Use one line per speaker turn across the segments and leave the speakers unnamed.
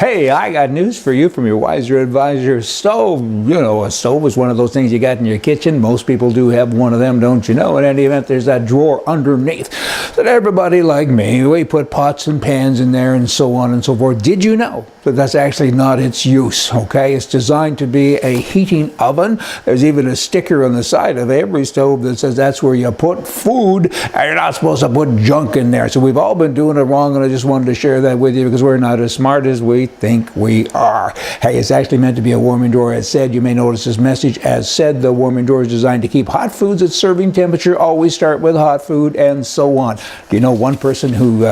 Hey, I got news for you from your wiser advisor stove. You know, a stove is one of those things you got in your kitchen. Most people do have one of them, don't you know? In any event, there's that drawer underneath that everybody like me, we put pots and pans in there and so on and so forth. Did you know that that's actually not its use, okay? It's designed to be a heating oven. There's even a sticker on the side of every stove that says that's where you put food and you're not supposed to put junk in there. So we've all been doing it wrong, and I just wanted to share that with you because we're not as smart as we think we are. Hey, it's actually meant to be a warming drawer. As said, you may notice this message. As said, the warming drawer is designed to keep hot foods at serving temperature. Always start with hot food and so on. Do you know one person who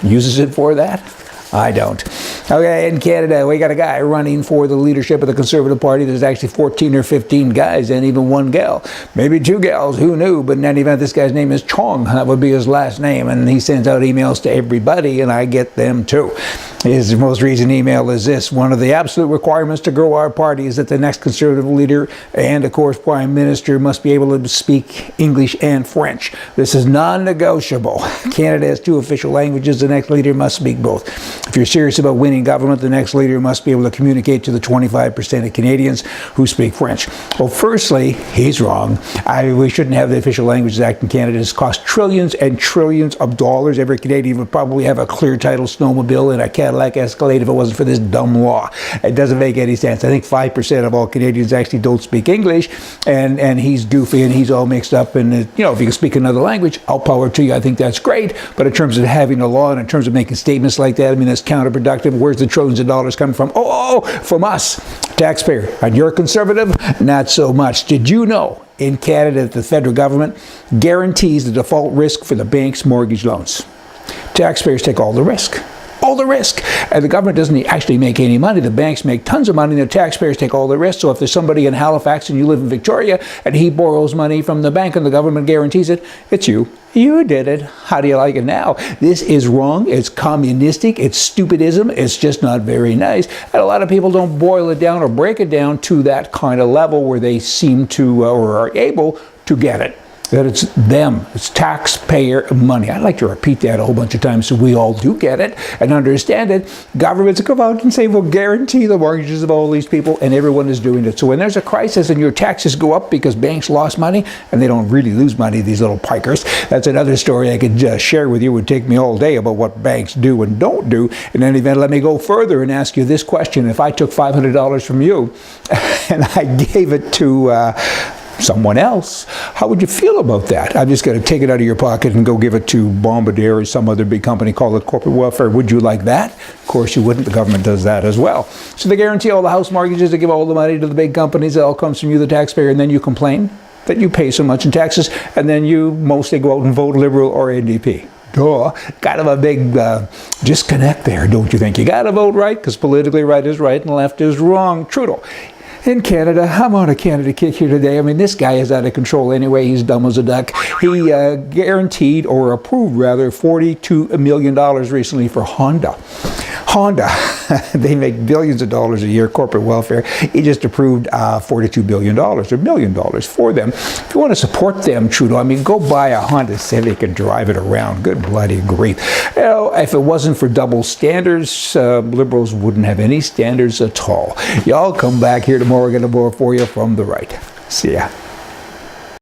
uses it for that? I don't. Okay, in Canada, we got a guy running for the leadership of the Conservative Party. There's actually 14 or 15 guys and even one gal. Maybe two gals, who knew? But in any event, this guy's name is Chong. That would be his last name. And he sends out emails to everybody, and I get them too. His most recent email is this: one of the absolute requirements to grow our party is that the next Conservative leader and, of course, Prime Minister must be able to speak English and French. This is non-negotiable. Canada has two official languages. The next leader must speak both. If you're serious about winning government, the next leader must be able to communicate to the 25% of Canadians who speak French. Well, firstly, he's wrong. We shouldn't have the Official Languages Act in Canada. It's cost trillions and trillions of dollars. Every Canadian would probably have a clear title snowmobile and a Cadillac Escalade if it wasn't for this dumb law. It doesn't make any sense. I think 5% of all Canadians actually don't speak English, and he's goofy and he's all mixed up. And you know, if you can speak another language, all power to you. I think that's great. But in terms of having a law and in terms of making statements like that, I mean, that's counterproductive. Where's the trillions of dollars coming from? Oh, from us, taxpayer. And you're a conservative? Not so much. Did you know in Canada that the federal government guarantees the default risk for the bank's mortgage loans? Taxpayers take all the risk. All the risk. And the government doesn't actually make any money. The banks make tons of money and the taxpayers take all the risk. So if there's somebody in Halifax and you live in Victoria and he borrows money from the bank and the government guarantees it, it's you. You did it. How do you like it now? This is wrong. It's communistic. It's stupidism. It's just not very nice. And a lot of people don't boil it down or break it down to that kind of level where they seem to or are able to get it. That it's them. It's taxpayer money. I'd like to repeat that a whole bunch of times so we all do get it and understand it. Governments come out and say, we'll guarantee the mortgages of all these people, and everyone is doing it. So when there's a crisis and your taxes go up because banks lost money, and they don't really lose money, these little pikers, that's another story I could share with you. It would take me all day about what banks do and don't do. In any event, let me go further and ask you this question. If I took $500 from you and I gave it to someone else, how would you feel about that? I'm just going to take it out of your pocket and go give it to Bombardier or some other big company, call it corporate welfare. Would you like that? Of course you wouldn't. The government does that as well. So they guarantee all the house mortgages, they give all the money to the big companies, it all comes from you, the taxpayer, and then you complain that you pay so much in taxes, and then you mostly go out and vote Liberal or NDP. Duh. Kind of a big disconnect there, don't you think? You got to vote right, because politically right is right and left is wrong. Trudeau. In Canada, I'm on a Canada kick here today. I mean, this guy is out of control anyway. He's dumb as a duck. He guaranteed, or approved rather, $42 million recently for Honda. Honda, they make billions of dollars a year, corporate welfare. He just approved $42 billion, or $1 million for them. If you want to support them, Trudeau, I mean, go buy a Honda Civic and drive it around. Good bloody grief. You know, if it wasn't for double standards, Liberals wouldn't have any standards at all. Y'all come back here tomorrow, get a more for you from the right. See ya.